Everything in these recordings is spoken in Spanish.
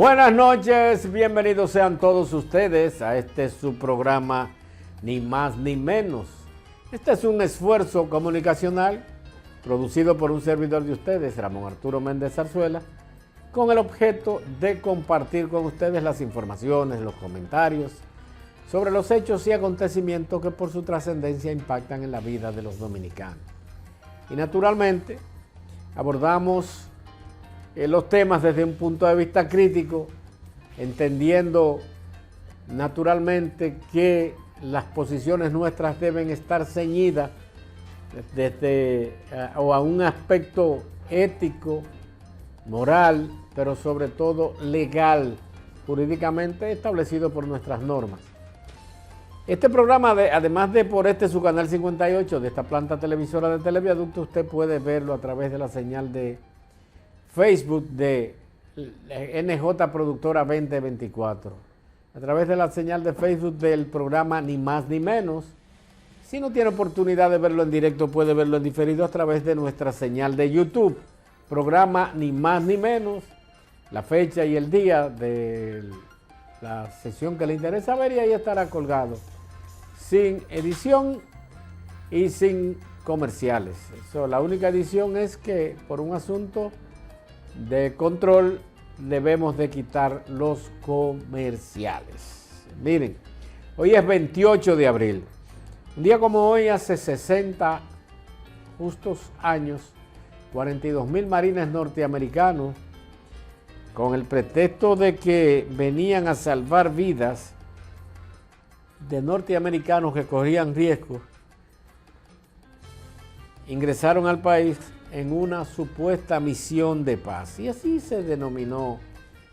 Buenas noches, bienvenidos sean todos ustedes a su programa Ni Más Ni Menos. Este es un esfuerzo comunicacional producido por un servidor de ustedes, Ramón Arturo Méndez Zarzuela, con el objeto de compartir con ustedes las informaciones, los comentarios sobre los hechos y acontecimientos que por su trascendencia impactan en la vida de los dominicanos. Y naturalmente abordamos los temas desde un punto de vista crítico, entendiendo naturalmente que las posiciones nuestras deben estar ceñidas desde o a un aspecto ético, moral, pero sobre todo legal, jurídicamente establecido por nuestras normas. Este programa, además de por su canal 58 de esta planta televisora de Televiaducto, usted puede verlo a través de la señal de Facebook de NJ Productora 2024, a través de la señal de Facebook del programa Ni Más Ni Menos. Si no tiene oportunidad de verlo en directo, puede verlo en diferido a través de nuestra señal de YouTube, programa Ni Más Ni Menos, la fecha y el día de la sesión que le interesa ver, y ahí estará colgado, sin edición y sin comerciales. La única edición es que por un asunto de control debemos de quitar los comerciales. Miren, hoy es 28 de abril. Un día como hoy, hace 60 justos años, 42,000 marines norteamericanos, con el pretexto de que venían a salvar vidas de norteamericanos que corrían riesgo, ingresaron al país en una supuesta misión de paz. Y así se denominó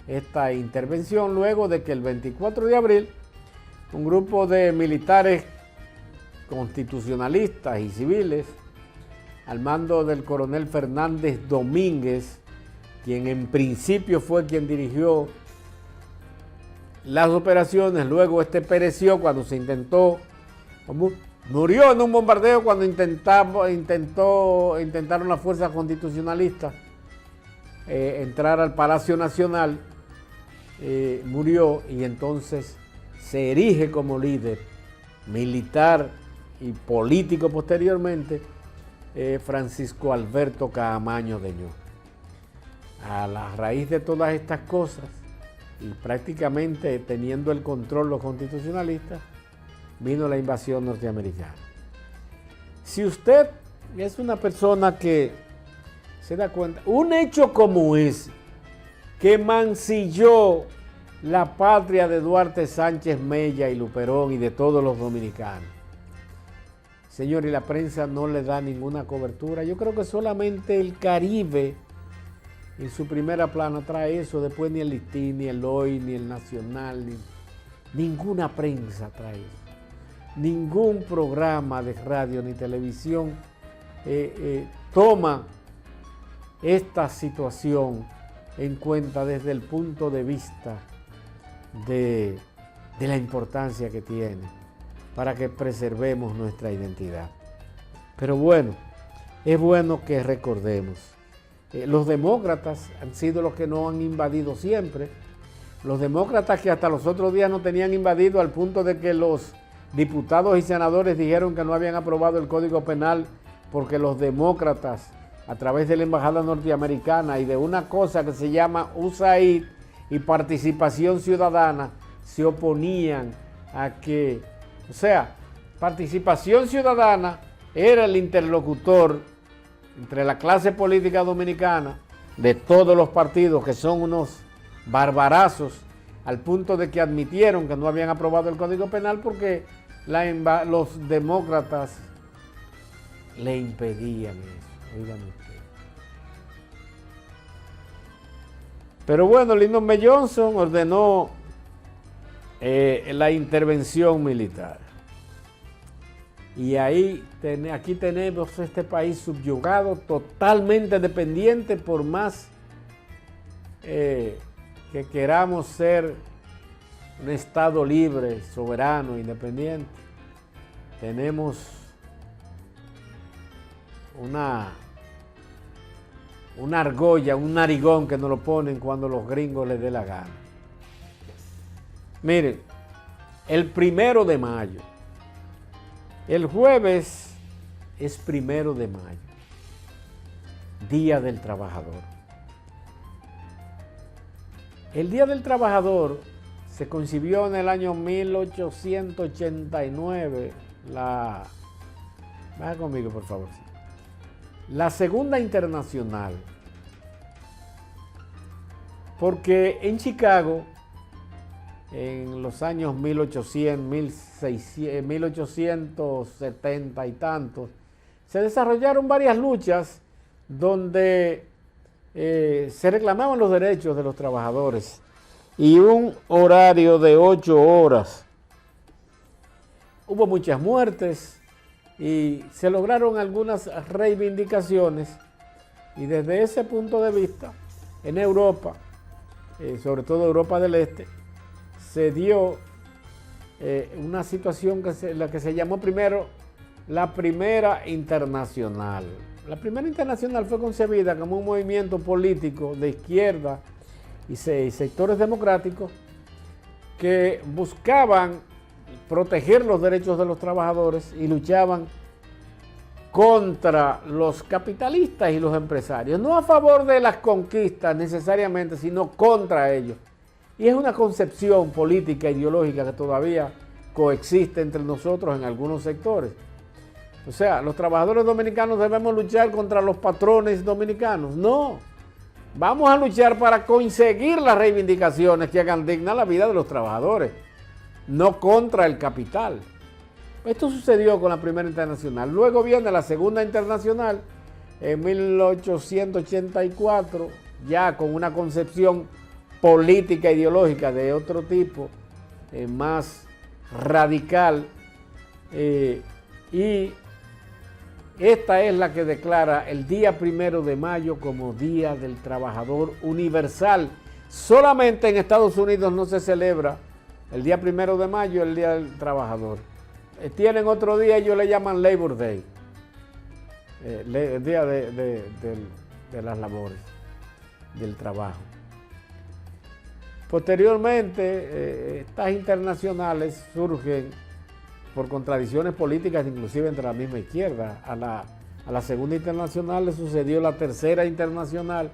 esta intervención, luego de que el 24 de abril un grupo de militares constitucionalistas y civiles, al mando del coronel Fernández Domínguez, quien en principio fue quien dirigió las operaciones, luego pereció cuando se intentó, murió en un bombardeo cuando intentaron las fuerzas constitucionalistas entrar al Palacio Nacional, murió, y entonces se erige como líder militar y político posteriormente Francisco Alberto Caamaño Deñó. A la raíz de todas estas cosas, y prácticamente teniendo el control los constitucionalistas, vino la invasión norteamericana. Si usted es una persona que se da cuenta, un hecho como ese, que mancilló la patria de Duarte Sánchez Mella y Luperón y de todos los dominicanos, señor, y la prensa no le da ninguna cobertura. Yo creo que solamente el Caribe en su primera plana trae eso, después ni el Listín, ni el Hoy, ni el Nacional, ninguna prensa trae eso. Ningún programa de radio ni televisión toma esta situación en cuenta desde el punto de vista de la importancia que tiene para que preservemos nuestra identidad. Pero bueno, es bueno que recordemos. Los demócratas han sido los que nos han invadido siempre. Los demócratas que hasta los otros días no tenían invadido, al punto de que los diputados y senadores dijeron que no habían aprobado el Código Penal porque los demócratas, a través de la embajada norteamericana y de una cosa que se llama USAID y participación ciudadana, se oponían a que, participación ciudadana era el interlocutor entre la clase política dominicana de todos los partidos, que son unos barbarazos, al punto de que admitieron que no habían aprobado el Código Penal porque los demócratas le impedían eso. Oigan ustedes. Pero bueno, Lyndon B. Johnson ordenó la intervención militar. Y aquí tenemos este país subyugado, totalmente dependiente, por más que queramos ser un Estado libre, soberano, independiente. Tenemos una una argolla, un narigón que nos lo ponen cuando los gringos les dé la gana. Miren, el 1 de mayo, el jueves es 1 de mayo, Día del Trabajador. El Día del Trabajador se concibió en el año 1889, baja conmigo por favor, la Segunda Internacional, porque en Chicago, en los años 1870 y tantos, se desarrollaron varias luchas donde se reclamaban los derechos de los trabajadores y un horario de 8 horas. Hubo muchas muertes y se lograron algunas reivindicaciones, y desde ese punto de vista, en Europa, sobre todo Europa del Este, se dio una situación la que se llamó primero la Primera Internacional. La Primera Internacional fue concebida como un movimiento político de izquierda y sectores democráticos que buscaban proteger los derechos de los trabajadores y luchaban contra los capitalistas y los empresarios, no a favor de las conquistas necesariamente, sino contra ellos. Y es una concepción política, ideológica que todavía coexiste entre nosotros en algunos sectores. O sea, los trabajadores dominicanos debemos luchar contra los patrones dominicanos. No, vamos a luchar para conseguir las reivindicaciones que hagan digna la vida de los trabajadores, no contra el capital. Esto sucedió con la Primera Internacional. Luego viene la Segunda Internacional en 1884, ya con una concepción política ideológica de otro tipo, más radical, y esta es la que declara el día 1 de mayo como Día del Trabajador Universal. Solamente en Estados Unidos no se celebra el día 1 de mayo, el Día del Trabajador. Tienen otro día, ellos le llaman Labor Day, el día de las labores, del trabajo. Posteriormente, estas internacionales surgen por contradicciones políticas, inclusive entre la misma izquierda. A la Segunda Internacional le sucedió la Tercera Internacional,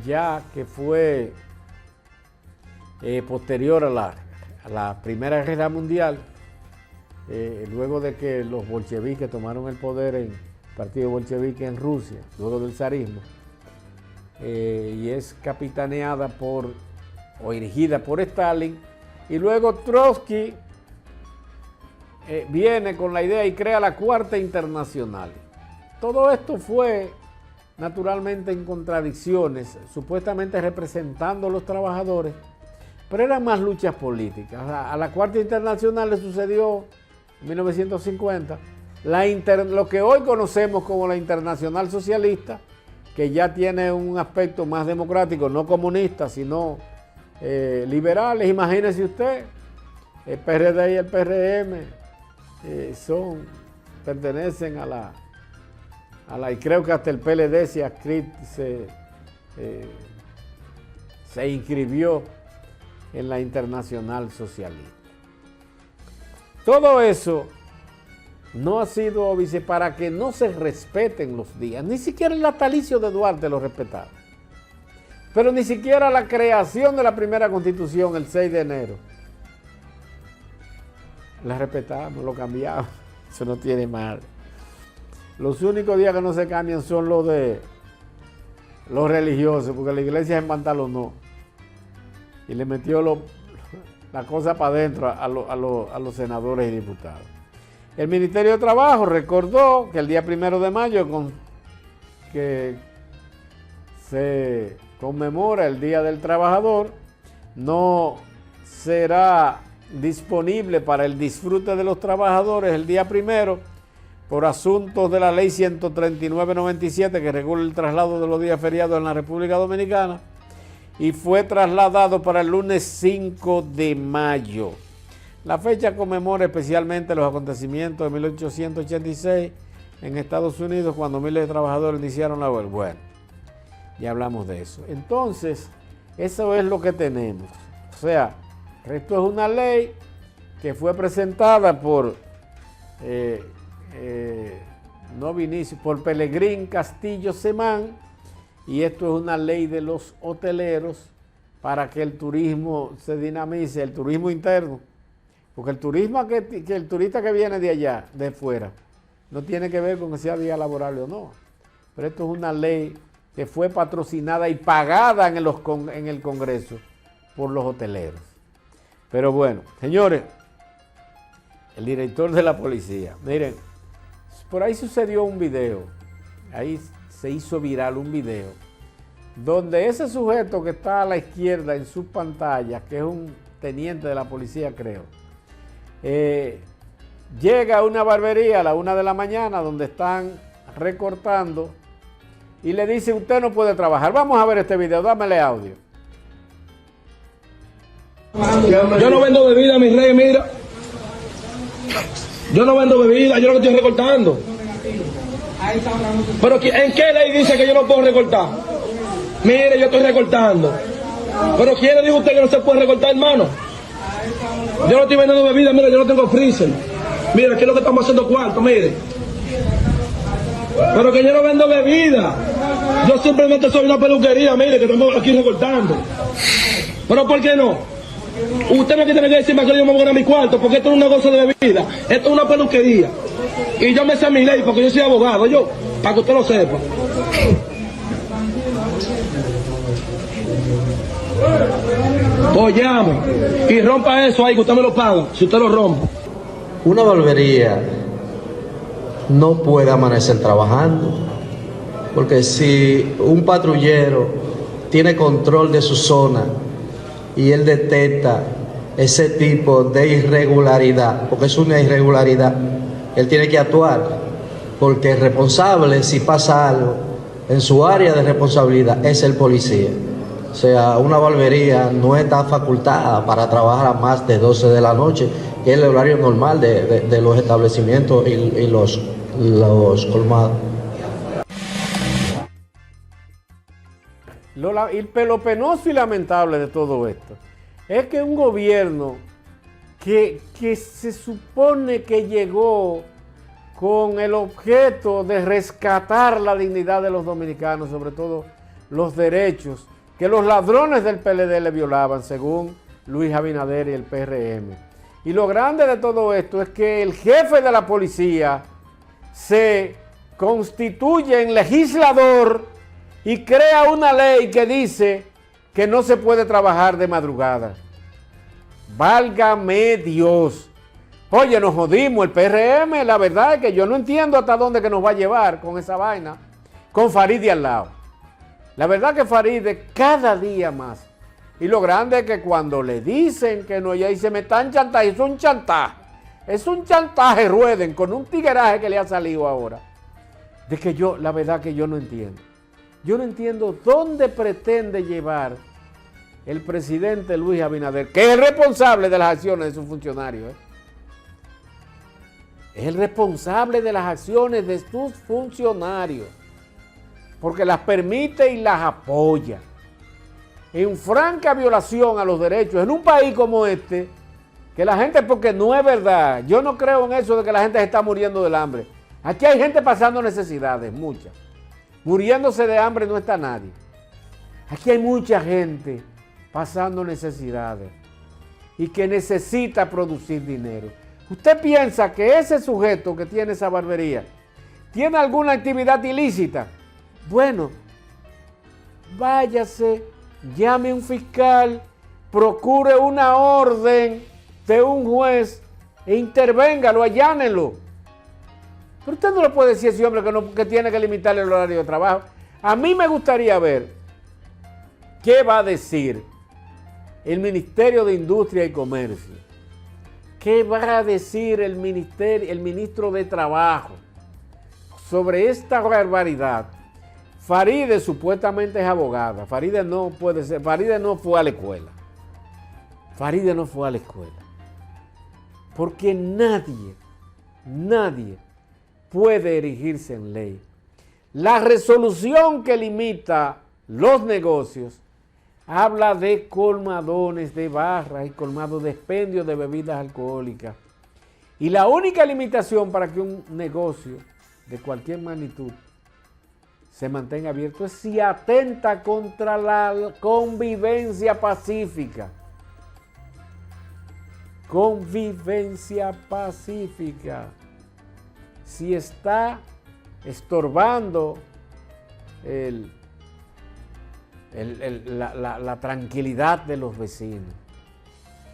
ya que fue posterior a la Primera Guerra Mundial, luego de que los bolcheviques tomaron el poder en el partido bolchevique en Rusia, luego del zarismo, y es capitaneada o dirigida por Stalin, y luego Trotsky viene con la idea y crea la Cuarta Internacional. Todo esto fue naturalmente en contradicciones, supuestamente representando a los trabajadores, pero eran más luchas políticas. A la Cuarta Internacional le sucedió en 1950 lo que hoy conocemos como la Internacional Socialista, que ya tiene un aspecto más democrático, no comunista, sino liberales. Imagínese usted, el PRD y el PRM pertenecen a la, y creo que hasta el PLD se inscribió en la Internacional Socialista. Todo eso no ha sido óbice para que no se respeten los días. Ni siquiera el natalicio de Duarte lo respetaba. Pero ni siquiera la creación de la primera Constitución, el 6 de enero. La respetamos, lo cambiamos. Eso no tiene mal. Los únicos días que no se cambian son los de los religiosos, porque la iglesia se empantalonó y le metió la cosa para adentro a los senadores y diputados. El Ministerio de Trabajo recordó que el día 1 de mayo, que se conmemora el Día del Trabajador, no será disponible para el disfrute de los trabajadores el día 1 por asuntos de la ley 139/97 que regula el traslado de los días feriados en la República Dominicana, y fue trasladado para el lunes 5 de mayo. La fecha conmemora especialmente los acontecimientos de 1886 en Estados Unidos, cuando miles de trabajadores iniciaron la huelga. Bueno, Ya hablamos de eso. Entonces, eso es lo que tenemos. O sea, esto es una ley que fue presentada por por Pelegrín Castillo Semán, y esto es una ley de los hoteleros para que el turismo se dinamice, el turismo interno, porque el turismo que el turista que viene de allá, de fuera, no tiene que ver con que sea día laborable o no, pero esto es una ley que fue patrocinada y pagada en el Congreso por los hoteleros. Pero bueno, señores, el director de la policía, miren, por ahí sucedió un video, ahí se hizo viral un video, donde ese sujeto que está a la izquierda en sus pantallas, que es un teniente de la policía, creo, llega a una barbería a la 1 de la mañana donde están recortando y le dice: usted no puede trabajar. Vamos a ver este video, dámele audio. Yo no vendo bebida, mi rey, mira. Yo no vendo bebida, yo lo que estoy recortando. Pero ¿en qué ley dice que yo no puedo recortar? Mire, yo estoy recortando. Pero ¿quién le dijo a usted que no se puede recortar, hermano? Yo no estoy vendiendo bebida, mira, yo no tengo freezer. Mira, aquí es lo que estamos haciendo cuarto, mire. Pero que yo no vendo bebida. Yo simplemente soy una peluquería, mire, que estamos aquí recortando. Pero ¿por qué no? Usted no tiene que decirme que yo me voy a ganar mi cuarto, porque esto es un negocio de bebida, esto es una peluquería. Y yo me sé mi ley porque yo soy abogado, yo, para que usted lo sepa. Pues llame y rompa eso ahí, que usted me lo paga, si usted lo rompe. Una barbería no puede amanecer trabajando, porque si un patrullero tiene control de su zona y él detecta ese tipo de irregularidad, porque es una irregularidad, él tiene que actuar, porque el responsable, si pasa algo en su área de responsabilidad, es el policía. O sea, una barbería no está facultada para trabajar a más de 12 de la noche, que es el horario normal de los establecimientos y los colmados. Lo penoso y lamentable de todo esto es que un gobierno que se supone que llegó con el objeto de rescatar la dignidad de los dominicanos, sobre todo los derechos que los ladrones del PLD le violaban, según Luis Abinader y el PRM. Y lo grande de todo esto es que el jefe de la policía se constituye en legislador y crea una ley que dice que no se puede trabajar de madrugada. Válgame Dios. Oye, nos jodimos el PRM, la verdad es que yo no entiendo hasta dónde que nos va a llevar con esa vaina, con Farideh al lado. La verdad que Farideh cada día más. Y lo grande es que cuando le dicen que no, ya dice, me están chantaje, es un chantaje. Es un chantaje, rueden, con un tigueraje que le ha salido ahora. De que la verdad que yo no entiendo. Yo no entiendo dónde pretende llevar el presidente Luis Abinader, que es el responsable de las acciones de sus funcionarios. Es el responsable de las acciones de sus funcionarios, porque las permite y las apoya. En franca violación a los derechos, en un país como este, que la gente, porque no es verdad, yo no creo en eso de que la gente se está muriendo del hambre. Aquí hay gente pasando necesidades, muchas. Muriéndose de hambre no está nadie. Aquí hay mucha gente pasando necesidades y que necesita producir dinero. ¿Usted piensa que ese sujeto que tiene esa barbería tiene alguna actividad ilícita? Bueno, váyase, llame a un fiscal, procure una orden de un juez e intervéngalo, allánelo. Pero usted no le puede decir a ese hombre que tiene que limitarle el horario de trabajo. A mí me gustaría ver qué va a decir el Ministerio de Industria y Comercio. ¿Qué va a decir el ministro de Trabajo sobre esta barbaridad? Farideh supuestamente es abogada. Farideh no puede ser. Farideh no fue a la escuela. Farideh no fue a la escuela. Porque nadie puede erigirse en ley. La resolución que limita los negocios, habla de colmadones de barras y colmados de expendio de bebidas alcohólicas. Y la única limitación para que un negocio de cualquier magnitud se mantenga abierto es si atenta contra la convivencia pacífica. Convivencia pacífica. Si está estorbando la tranquilidad de los vecinos.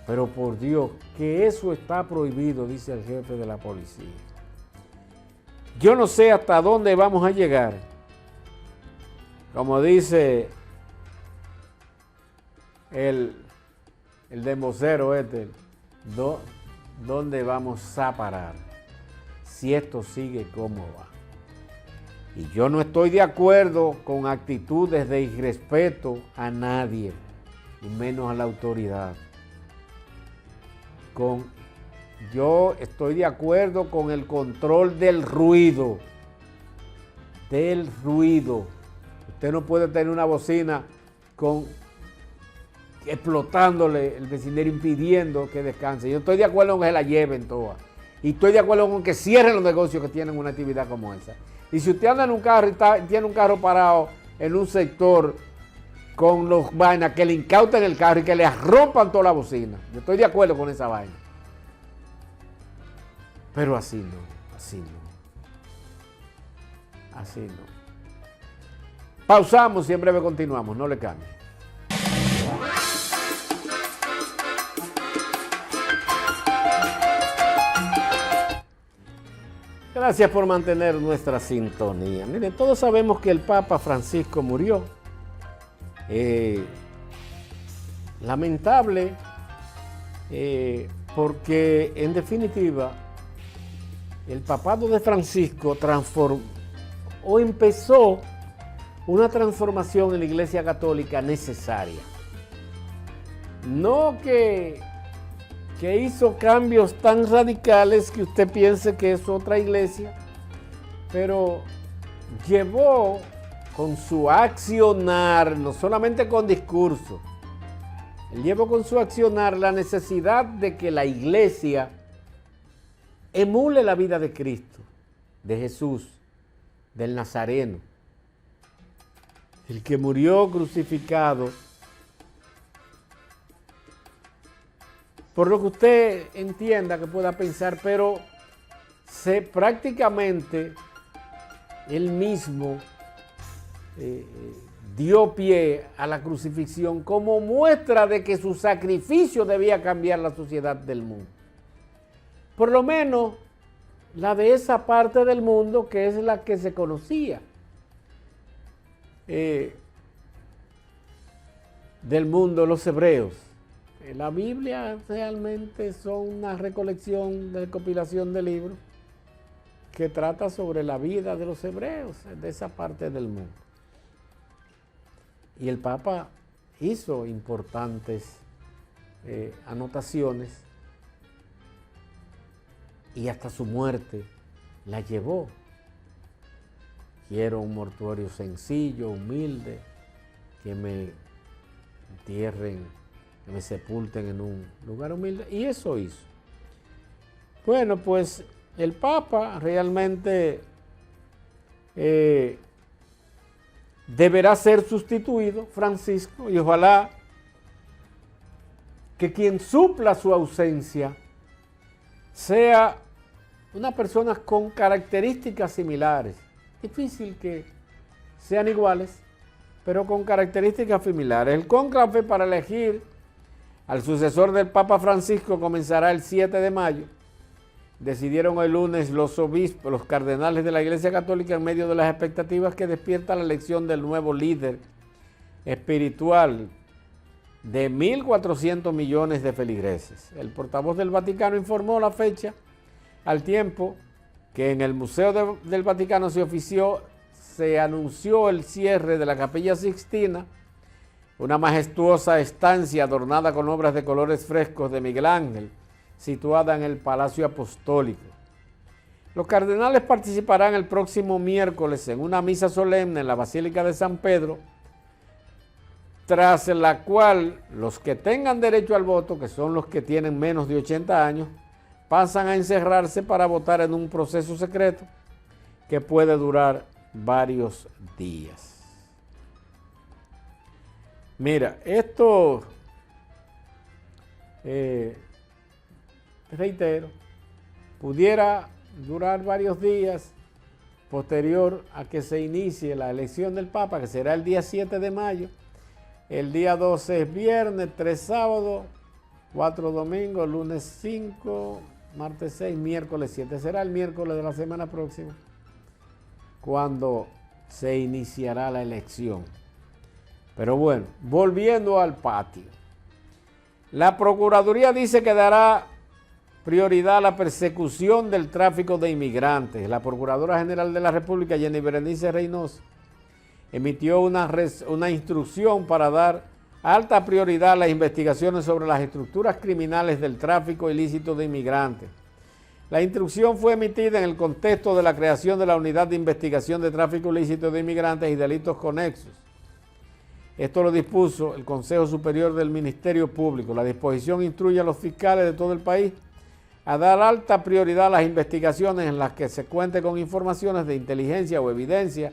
Pero por Dios, que eso está prohibido, dice el jefe de la policía. Yo no sé hasta dónde vamos a llegar. Como dice el dembocero ¿dónde vamos a parar? Si esto sigue como va. Y yo no estoy de acuerdo con actitudes de irrespeto a nadie, y menos a la autoridad. Yo estoy de acuerdo con el control del ruido. Usted no puede tener una bocina explotándole el vecindario, impidiendo que descanse. Yo estoy de acuerdo con que se la lleven todas. Y estoy de acuerdo con que cierren los negocios que tienen una actividad como esa. Y si usted anda en un carro y tiene un carro parado en un sector con los vainas, que le incauten el carro y que le rompan toda la bocina. Yo estoy de acuerdo con esa vaina. Pero así no. Pausamos y en breve continuamos, no le cambie. Gracias por mantener nuestra sintonía. Miren, todos sabemos que el Papa Francisco murió. Lamentable, porque en definitiva el papado de Francisco empezó una transformación en la Iglesia Católica necesaria. No que hizo cambios tan radicales que usted piense que es otra iglesia, pero llevó con su accionar, no solamente con discurso, él llevó con su accionar la necesidad de que la iglesia emule la vida de Cristo, de Jesús, del Nazareno, el que murió crucificado. Por lo que usted entienda, que pueda pensar, pero prácticamente él mismo dio pie a la crucifixión como muestra de que su sacrificio debía cambiar la sociedad del mundo. Por lo menos la de esa parte del mundo que es la que se conocía. Del mundo, los hebreos. La Biblia realmente son una recolección, de recopilación de libros que trata sobre la vida de los hebreos, de esa parte del mundo. Y el Papa hizo importantes anotaciones y hasta su muerte la llevó. Quiero un mortuorio sencillo, humilde, que me entierren, que me sepulten en un lugar humilde, y eso hizo. Bueno, pues el Papa realmente deberá ser sustituido, Francisco, y ojalá que quien supla su ausencia sea una persona con características similares. Difícil que sean iguales, pero con características similares. El cónclave para elegir al sucesor del Papa Francisco comenzará el 7 de mayo. Decidieron el lunes los obispos, los cardenales de la Iglesia Católica, en medio de las expectativas que despierta la elección del nuevo líder espiritual de 1.400 millones de feligreses. El portavoz del Vaticano informó la fecha al tiempo que en el Museo del Vaticano se anunció el cierre de la Capilla Sixtina, una majestuosa estancia adornada con obras de colores frescos de Miguel Ángel, situada en el Palacio Apostólico. Los cardenales participarán el próximo miércoles en una misa solemne en la Basílica de San Pedro, tras la cual los que tengan derecho al voto, que son los que tienen menos de 80 años, pasan a encerrarse para votar en un proceso secreto que puede durar varios días. Mira, esto, reitero, pudiera durar varios días posterior a que se inicie la elección del Papa, que será el día 7 de mayo. El día 12 es viernes, 3 sábados, 4 domingos, lunes 5, martes 6, miércoles 7. Será el miércoles de la semana próxima cuando se iniciará la elección. Pero bueno, volviendo al patio. La Procuraduría dice que dará prioridad a la persecución del tráfico de inmigrantes. La Procuradora General de la República, Jenny Berenice Reynoso, emitió una instrucción para dar alta prioridad a las investigaciones sobre las estructuras criminales del tráfico ilícito de inmigrantes. La instrucción fue emitida en el contexto de la creación de la Unidad de Investigación de Tráfico Ilícito de Inmigrantes y Delitos Conexos. Esto lo dispuso el Consejo Superior del Ministerio Público. La disposición instruye a los fiscales de todo el país a dar alta prioridad a las investigaciones en las que se cuente con informaciones de inteligencia o evidencia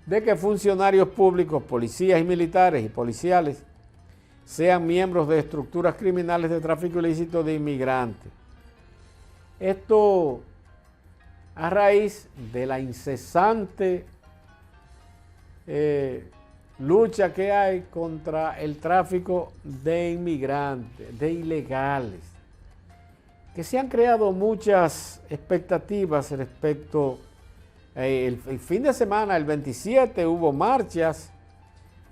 de que funcionarios públicos, policías y militares y policiales sean miembros de estructuras criminales de tráfico ilícito de inmigrantes. Esto a raíz de la incesante lucha que hay contra el tráfico de inmigrantes, de ilegales, que se han creado muchas expectativas respecto. El fin de semana, el 27, hubo marchas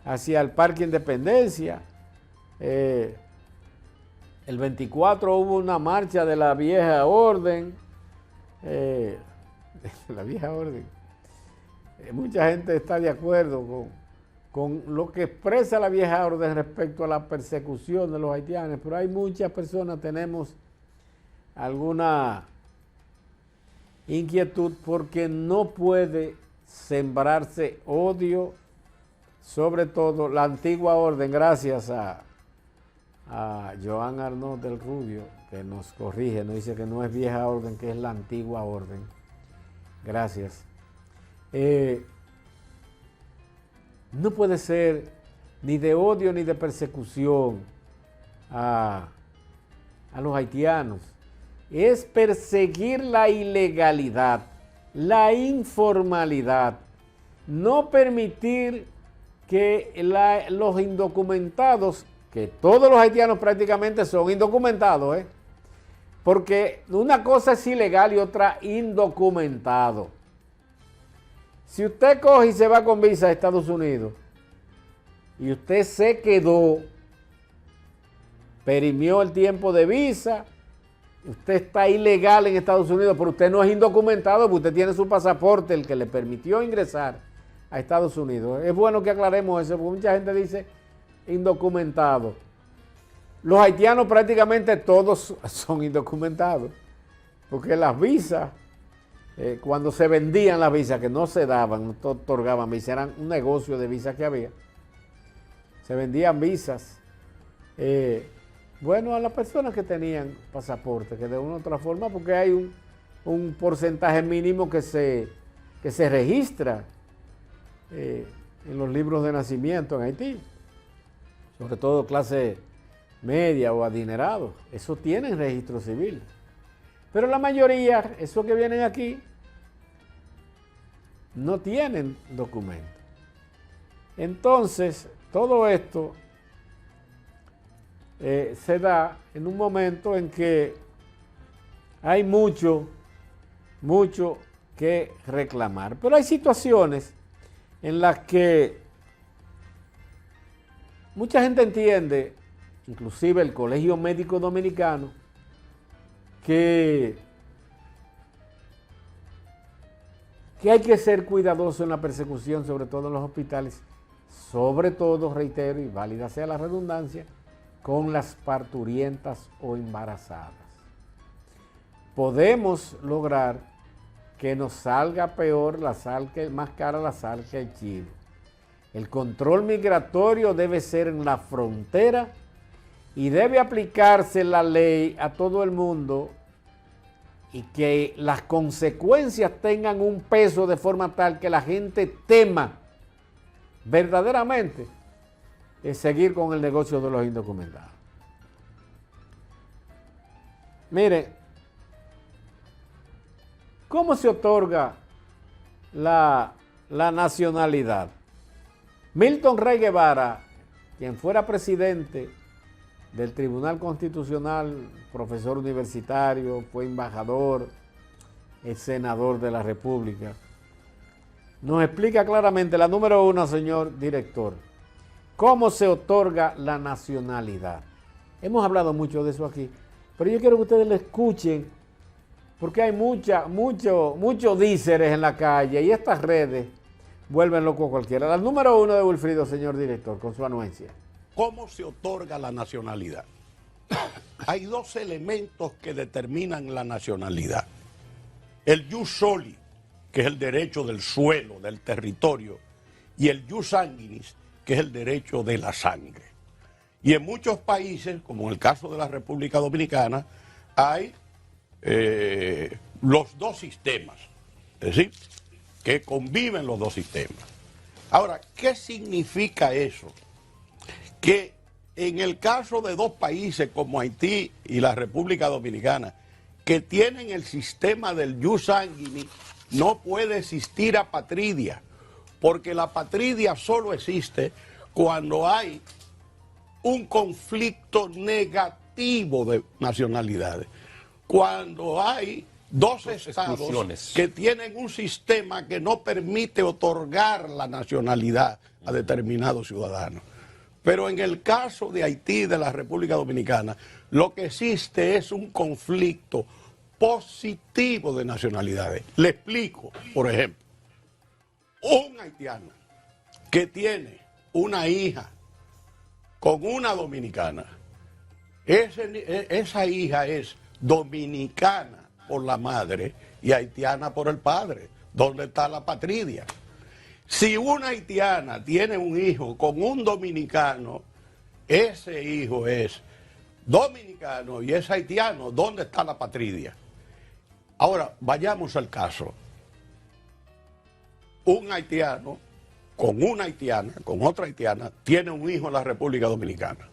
hacia el Parque Independencia. El 24 hubo una marcha de la vieja orden. La vieja orden. Mucha gente está de acuerdo con lo que expresa la vieja orden respecto a la persecución de los haitianos, pero hay muchas personas, tenemos alguna inquietud porque no puede sembrarse odio, sobre todo la antigua orden, gracias a Joan Arnaud del Rubio, que nos corrige, nos dice que no es vieja orden, que es la antigua orden. Gracias. No puede ser ni de odio ni de persecución a los haitianos. Es perseguir la ilegalidad, la informalidad, no permitir que los indocumentados, que todos los haitianos prácticamente son indocumentados, porque una cosa es ilegal y otra indocumentado. Si usted coge y se va con visa a Estados Unidos y usted se quedó, perimió el tiempo de visa, usted está ilegal en Estados Unidos, pero usted no es indocumentado porque usted tiene su pasaporte, el que le permitió ingresar a Estados Unidos. Es bueno que aclaremos eso, porque mucha gente dice indocumentado. Los haitianos prácticamente todos son indocumentados, porque las visas, cuando se vendían las visas, que no se daban, no otorgaban visas, eran un negocio de visas que había, se vendían visas, bueno, a las personas que tenían pasaporte, que de una u otra forma, porque hay un porcentaje mínimo que se registra en los libros de nacimiento en Haití, sobre todo clase media o adinerados, eso tienen registro civil. Pero la mayoría, esos que vienen aquí, no tienen documento. Entonces, todo esto se da en un momento en que hay mucho que reclamar. Pero hay situaciones en las que mucha gente entiende, inclusive el Colegio Médico Dominicano, que hay que ser cuidadoso en la persecución, sobre todo en los hospitales, sobre todo, reitero, y válida sea la redundancia, con las parturientas o embarazadas. Podemos lograr que nos salga peor la sal, más cara la sal que el chivo. El control migratorio debe ser en la frontera y debe aplicarse la ley a todo el mundo y que las consecuencias tengan un peso de forma tal que la gente tema verdaderamente seguir con el negocio de los indocumentados. Mire, ¿cómo se otorga la nacionalidad? Milton Rey Guevara, quien fuera presidente del Tribunal Constitucional, profesor universitario, fue embajador, es senador de la República, nos explica claramente, la número 1, señor director, cómo se otorga la nacionalidad. Hemos hablado mucho de eso aquí, pero yo quiero que ustedes lo escuchen, porque hay muchos díceres en la calle y estas redes vuelven loco a cualquiera. La número 1 de Wilfrido, señor director, con su anuencia. ¿Cómo se otorga la nacionalidad? Hay dos elementos que determinan la nacionalidad. El jus soli, que es el derecho del suelo, del territorio, y el jus sanguinis, que es el derecho de la sangre. Y en muchos países, como en el caso de la República Dominicana, hay los dos sistemas, es decir, que conviven los dos sistemas. Ahora, ¿qué significa eso? Que en el caso de dos países como Haití y la República Dominicana, que tienen el sistema del jus sanguinis, no puede existir apatridia, porque la apatridia solo existe cuando hay un conflicto negativo de nacionalidades, cuando hay dos estados que tienen un sistema que no permite otorgar la nacionalidad a determinados ciudadanos. Pero en el caso de Haití y de la República Dominicana, lo que existe es un conflicto positivo de nacionalidades. Le explico, por ejemplo, un haitiano que tiene una hija con una dominicana, esa hija es dominicana por la madre y haitiana por el padre. ¿Dónde está la patridia? Si una haitiana tiene un hijo con un dominicano, ese hijo es dominicano y es haitiano. ¿Dónde está la patridia? Ahora, vayamos al caso. Un haitiano con una haitiana, con otra haitiana, tiene un hijo en la República Dominicana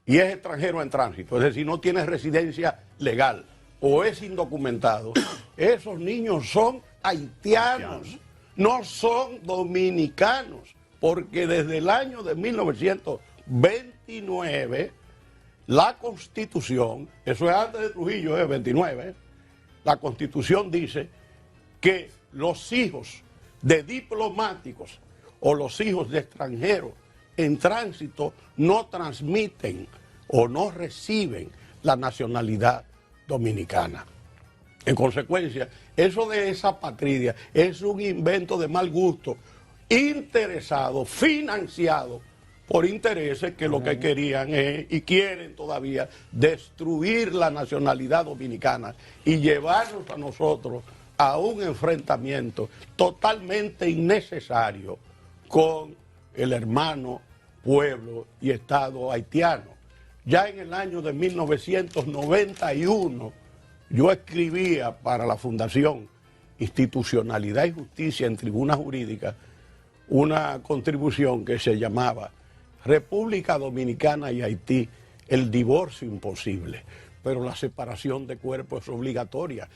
y es extranjero en tránsito, es decir, no tiene residencia legal o es indocumentado. Esos niños son haitianos, no son dominicanos, porque desde el año de 1929, la Constitución, eso es antes de Trujillo, es 29, la Constitución dice que los hijos de diplomáticos o los hijos de extranjeros en tránsito no transmiten o no reciben la nacionalidad dominicana. En consecuencia, eso de esa patridia es un invento de mal gusto, interesado, financiado por intereses que lo que querían es, y quieren todavía, destruir la nacionalidad dominicana y llevarnos a nosotros a un enfrentamiento totalmente innecesario con el hermano pueblo y Estado haitiano. Ya en el año de 1991, yo escribía para la Fundación Institucionalidad y Justicia en Tribuna Jurídica una contribución que se llamaba República Dominicana y Haití, el divorcio imposible, pero la separación de cuerpos es obligatoria.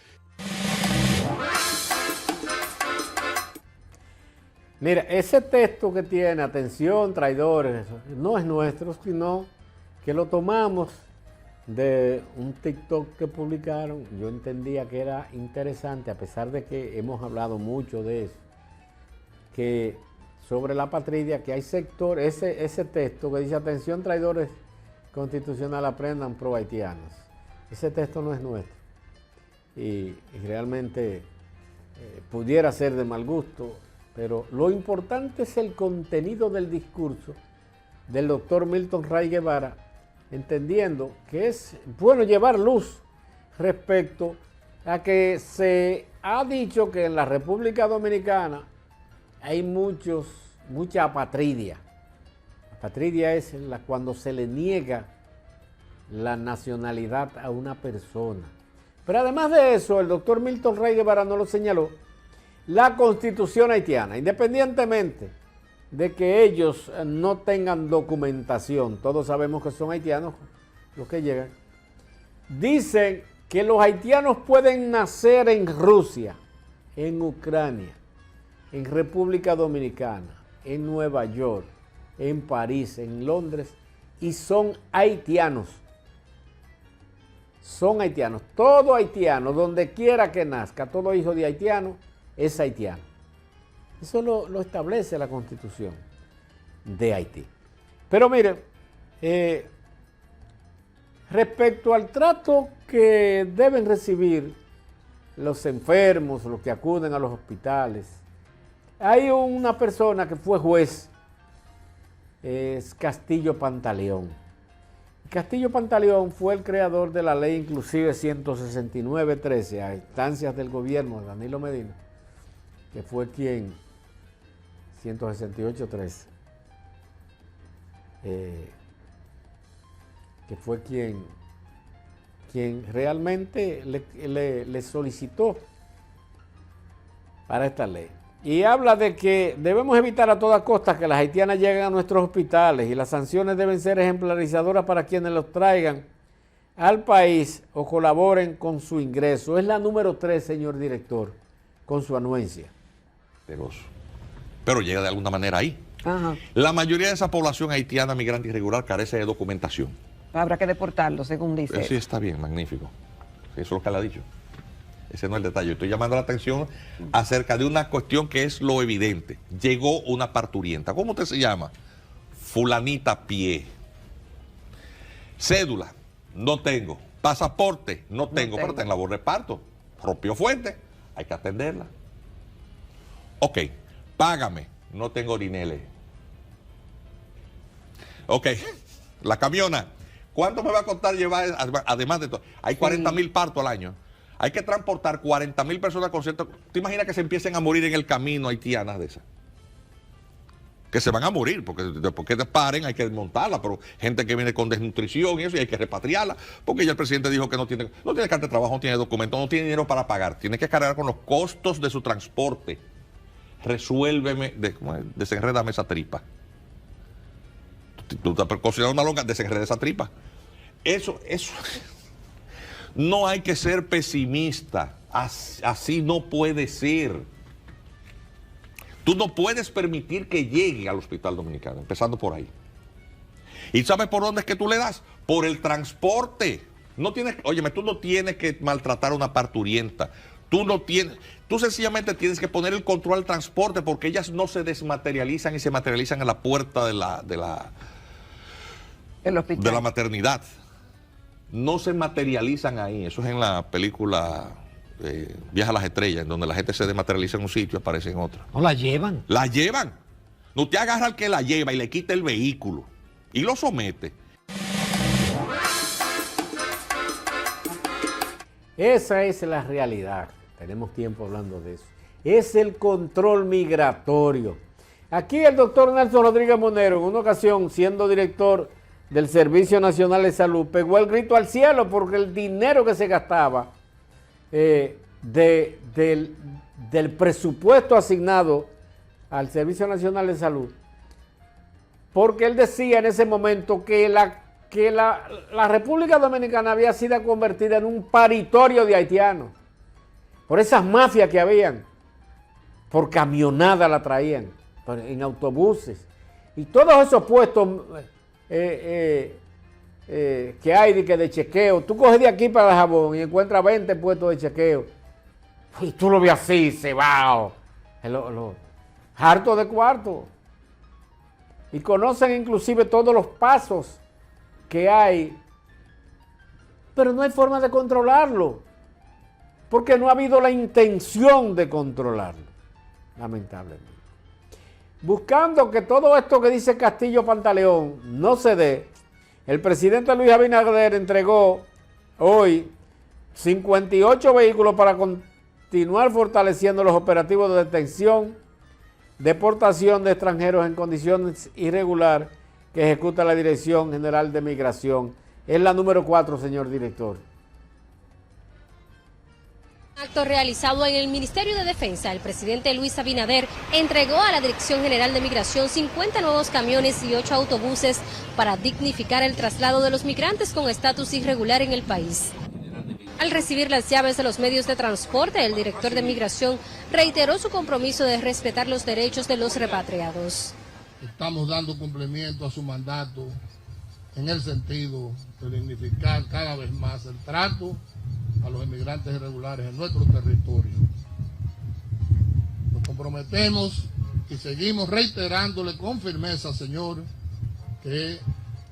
Mira, ese texto que tiene, atención, traidores, no es nuestro, sino que lo tomamos de un TikTok que publicaron. Yo entendía que era interesante, a pesar de que hemos hablado mucho de eso, que sobre la patridia, que hay sectores, ese texto que dice, atención, traidores constitucional, aprendan pro haitianos. Ese texto no es nuestro y realmente pudiera ser de mal gusto, pero lo importante es el contenido del discurso del doctor Milton Rey Guevara, entendiendo que es bueno llevar luz respecto a que se ha dicho que en la República Dominicana hay muchos mucha apatridia. Apatridia es cuando se le niega la nacionalidad a una persona. Pero además de eso, el doctor Milton Rey Guevara nos lo señaló, la constitución haitiana, independientemente de que ellos no tengan documentación, todos sabemos que son haitianos los que llegan, dicen que los haitianos pueden nacer en Rusia, en Ucrania, en República Dominicana, en Nueva York, en París, en Londres, y son haitianos. Son haitianos. Todo haitiano, donde quiera que nazca, todo hijo de haitiano es haitiano. Eso lo establece la Constitución de Haití. Pero mire, respecto al trato que deben recibir los enfermos, los que acuden a los hospitales, hay una persona que fue juez, es Castillo Pantaleón. Castillo Pantaleón fue el creador de la ley inclusive 169-13 a instancias del gobierno de Danilo Medina, que fue quien, 168-13, que fue quien realmente le solicitó para esta ley. Y habla de que debemos evitar a toda costa que las haitianas lleguen a nuestros hospitales y las sanciones deben ser ejemplarizadoras para quienes los traigan al país o colaboren con su ingreso. Es la número 3, señor director, con su anuencia. Pero llega de alguna manera ahí. Ajá. La mayoría de esa población haitiana migrante irregular carece de documentación. Habrá que deportarlo, según dice. Sí, está bien, magnífico. Eso es lo que él ha dicho. Ese no es el detalle. Estoy llamando la atención acerca de una cuestión que es lo evidente. Llegó una parturienta. ¿Cómo usted se llama? Fulanita Pie. Cédula, no tengo. Pasaporte, no tengo. Pero está en labor de parto. Rompió fuente, hay que atenderla. Ok, págame, no tengo orineles. Ok, la camiona. ¿Cuánto me va a costar llevar, además de todo? Hay 40,000 partos al año. Hay que transportar 40,000 personas con cierto... ¿Te imaginas que se empiecen a morir en el camino haitianas de esas? Que se van a morir, porque después que paren hay que desmontarla, pero gente que viene con desnutrición y eso, y hay que repatriarla, porque ya el presidente dijo que no tiene carta de trabajo, no tiene documento, no tiene dinero para pagar, tiene que cargar con los costos de su transporte. Resuélveme, desenrédame esa tripa. Tú estás cocinando una longa, desenreda esa tripa. Eso... No hay que ser pesimista, así no puede ser. Tú no puedes permitir que llegue al hospital dominicano, empezando por ahí. ¿Y sabes por dónde es que tú le das? Por el transporte. Óyeme, tú no tienes que maltratar a una parturienta. Tú sencillamente tienes que poner el control al transporte porque ellas no se desmaterializan y se materializan en la puerta de la maternidad. No se materializan ahí. Eso es en la película Viaja a las Estrellas, en donde la gente se desmaterializa en un sitio y aparece en otro. ¿No la llevan? La llevan. No te agarra al que la lleva y le quita el vehículo y lo somete. Esa es la realidad. Tenemos tiempo hablando de eso. Es el control migratorio. Aquí el doctor Nelson Rodríguez Monero, en una ocasión, siendo director del Servicio Nacional de Salud, pegó el grito al cielo porque el dinero que se gastaba del presupuesto asignado al Servicio Nacional de Salud, porque él decía en ese momento que la República Dominicana había sido convertida en un paritorio de haitianos, por esas mafias que habían, por camionada la traían, en autobuses, y todos esos puestos que hay de chequeo. Tú coges de aquí para Jabón y encuentras 20 puestos de chequeo. Y tú lo ves así, cebado, harto de cuarto. Y conocen inclusive todos los pasos que hay. Pero no hay forma de controlarlo. Porque no ha habido la intención de controlarlo. Lamentablemente. Buscando que todo esto que dice Castillo Pantaleón no se dé, el presidente Luis Abinader entregó hoy 58 vehículos para continuar fortaleciendo los operativos de detención deportación de extranjeros en condiciones irregulares que ejecuta la Dirección General de Migración. Es la número 4, señor director. Acto realizado en el Ministerio de Defensa, el presidente Luis Abinader entregó a la Dirección General de Migración 50 nuevos camiones y 8 autobuses para dignificar el traslado de los migrantes con estatus irregular en el país. Al recibir las llaves de los medios de transporte, el director de Migración reiteró su compromiso de respetar los derechos de los repatriados. Estamos dando cumplimiento a su mandato en el sentido de dignificar cada vez más el trato a los inmigrantes irregulares en nuestro territorio. Nos comprometemos y seguimos reiterándole con firmeza, señor, que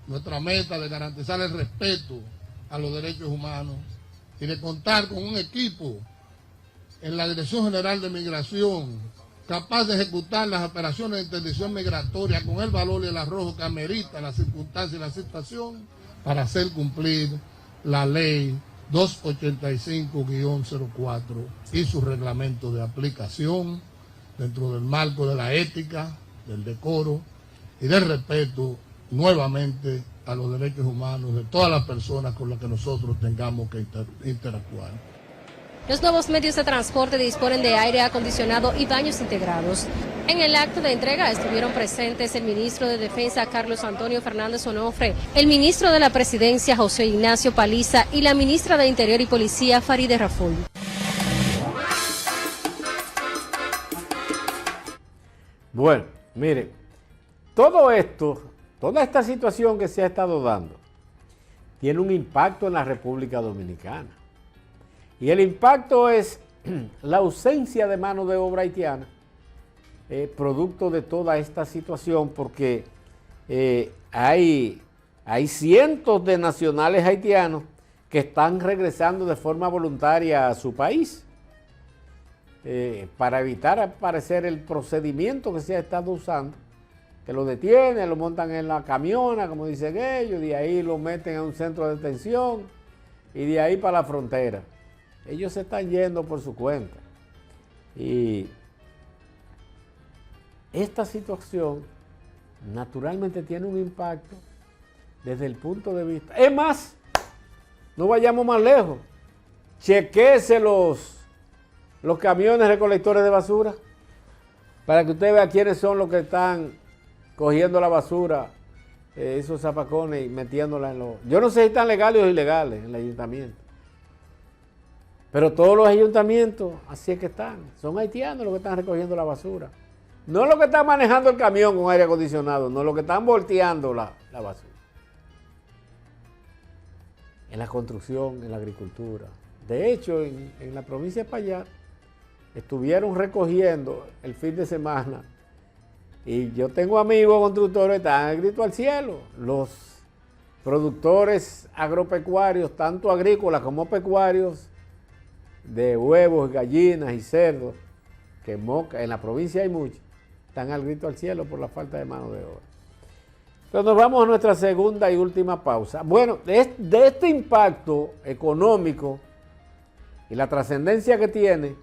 nuestra meta de garantizar el respeto a los derechos humanos y de contar con un equipo en la Dirección General de Migración capaz de ejecutar las operaciones de interdicción migratoria con el valor y el arrojo que amerita la circunstancia y la situación para hacer cumplir la ley 285-04 y su reglamento de aplicación dentro del marco de la ética, del decoro y del respeto nuevamente a los derechos humanos de todas las personas con las que nosotros tengamos que interactuar. Los nuevos medios de transporte disponen de aire acondicionado y baños integrados. En el acto de entrega estuvieron presentes el ministro de Defensa Carlos Antonio Fernández Onofre, el ministro de la Presidencia José Ignacio Paliza y la ministra de Interior y Policía Farideh Raful. Bueno, miren, todo esto, toda esta situación que se ha estado dando, tiene un impacto en la República Dominicana. Y el impacto es la ausencia de mano de obra haitiana, producto de toda esta situación, porque hay cientos de nacionales haitianos que están regresando de forma voluntaria a su país para evitar aparecer el procedimiento que se ha estado usando, que lo detienen, lo montan en la camiona, como dicen ellos, de ahí lo meten a un centro de detención y de ahí para la frontera. Ellos se están yendo por su cuenta. Y esta situación naturalmente tiene un impacto desde el punto de vista. Es más, no vayamos más lejos. Chequéese los camiones recolectores de basura para que usted vea quiénes son los que están cogiendo la basura, esos zapacones y metiéndola en los... Yo no sé si están legales o ilegales en el ayuntamiento. Pero todos los ayuntamientos, así es que están. Son haitianos los que están recogiendo la basura. No los que están manejando el camión con aire acondicionado, no los que están volteando la basura. En la construcción, en la agricultura. De hecho, en la provincia de Payar, estuvieron recogiendo el fin de semana. Y yo tengo amigos constructores que están al grito al cielo. Los productores agropecuarios, tanto agrícolas como pecuarios, de huevos, gallinas y cerdos, que en la provincia hay muchos, están al grito al cielo por la falta de mano de obra. Entonces nos vamos a nuestra segunda y última pausa. Bueno, de este impacto económico y la trascendencia que tiene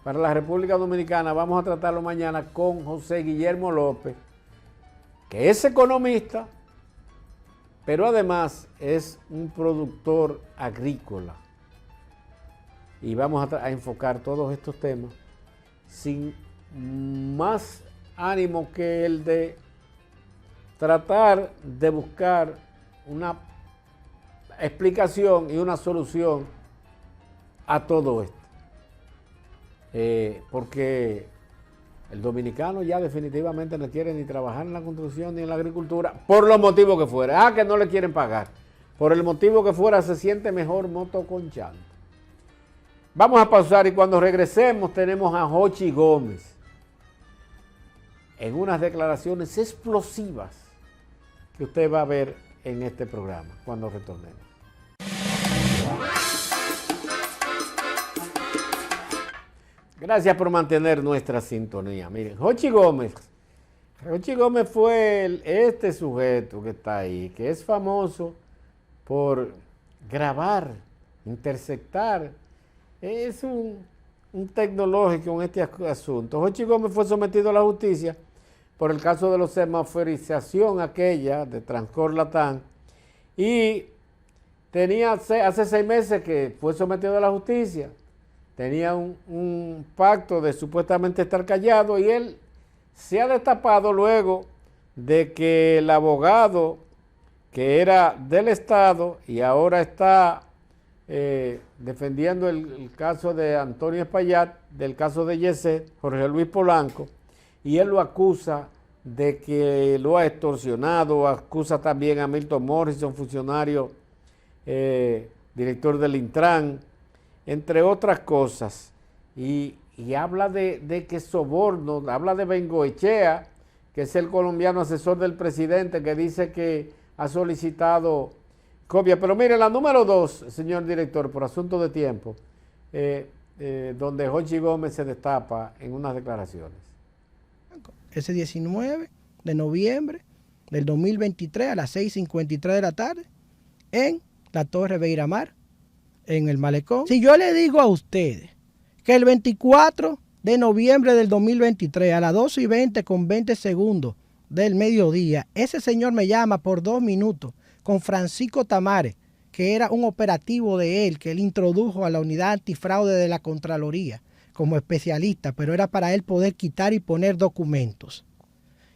para la República Dominicana, vamos a tratarlo mañana con José Guillermo López, que es economista, pero además es un productor agrícola. Y vamos a enfocar todos estos temas sin más ánimo que el de tratar de buscar una explicación y una solución a todo esto. Porque el dominicano ya definitivamente no quiere ni trabajar en la construcción ni en la agricultura, por los motivos que fuera. Que no le quieren pagar. Por el motivo que fuera, se siente mejor motoconchando. Vamos a pausar y cuando regresemos tenemos a Jochi Gómez en unas declaraciones explosivas que usted va a ver en este programa cuando retornemos. Gracias por mantener nuestra sintonía. Miren, Jochi Gómez fue este sujeto que está ahí, que es famoso por grabar, interceptar. Es un tecnológico en este asunto. Jochi Gómez fue sometido a la justicia por el caso de la semaforización aquella de Transcor Latam y tenía hace 6 meses que fue sometido a la justicia. Tenía un pacto de supuestamente estar callado y él se ha destapado luego de que el abogado que era del Estado y ahora está defendiendo el caso de Antonio Espaillat, del caso de Yeset, Jorge Luis Polanco, y él lo acusa de que lo ha extorsionado, acusa también a Milton Morrison, funcionario, director del Intran, entre otras cosas, y habla de que soborno, habla de Bengoechea, que es el colombiano asesor del presidente, que dice que ha solicitado copia. Pero mire, la número 2, señor director, por asunto de tiempo, donde Jochi Gómez se destapa en unas declaraciones. Ese 19 de noviembre del 2023 a las 6:53 de la tarde en la Torre Beiramar, en el Malecón. Si yo le digo a ustedes que el 24 de noviembre del 2023 a las 12:20 del mediodía, ese señor me llama por 2 minutos con Francisco Tamares, que era un operativo de él, que él introdujo a la unidad antifraude de la Contraloría como especialista, pero era para él poder quitar y poner documentos.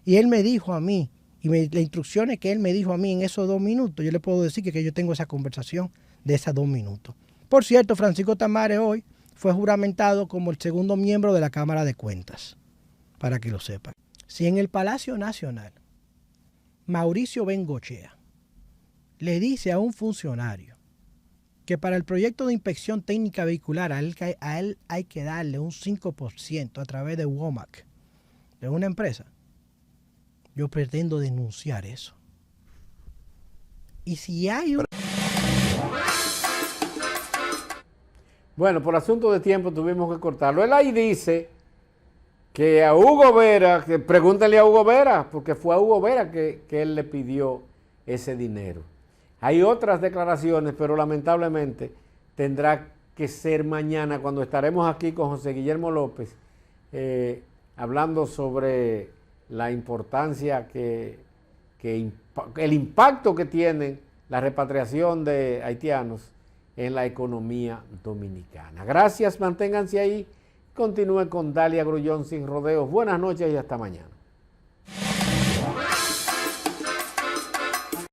Y él me dijo a mí, y las instrucciones que él me dijo a mí en esos 2 minutos, yo le puedo decir que yo tengo esa conversación de esos 2 minutos. Por cierto, Francisco Tamares hoy fue juramentado como el segundo miembro de la Cámara de Cuentas, para que lo sepan. Si en el Palacio Nacional Mauricio Bengoechea le dice a un funcionario que para el proyecto de inspección técnica vehicular a él hay que darle un 5% a través de WOMAC, de una empresa, yo pretendo denunciar eso. Y si hay un... Bueno, por asunto de tiempo tuvimos que cortarlo. Él ahí dice que a Hugo Vera, que pregúntale a Hugo Vera, porque fue a Hugo Vera que él le pidió ese dinero. Hay otras declaraciones, pero lamentablemente tendrá que ser mañana cuando estaremos aquí con José Guillermo López hablando sobre la importancia el impacto que tiene la repatriación de haitianos en la economía dominicana. Gracias, manténganse ahí. Continúen con Dalia Grullón sin rodeos. Buenas noches y hasta mañana.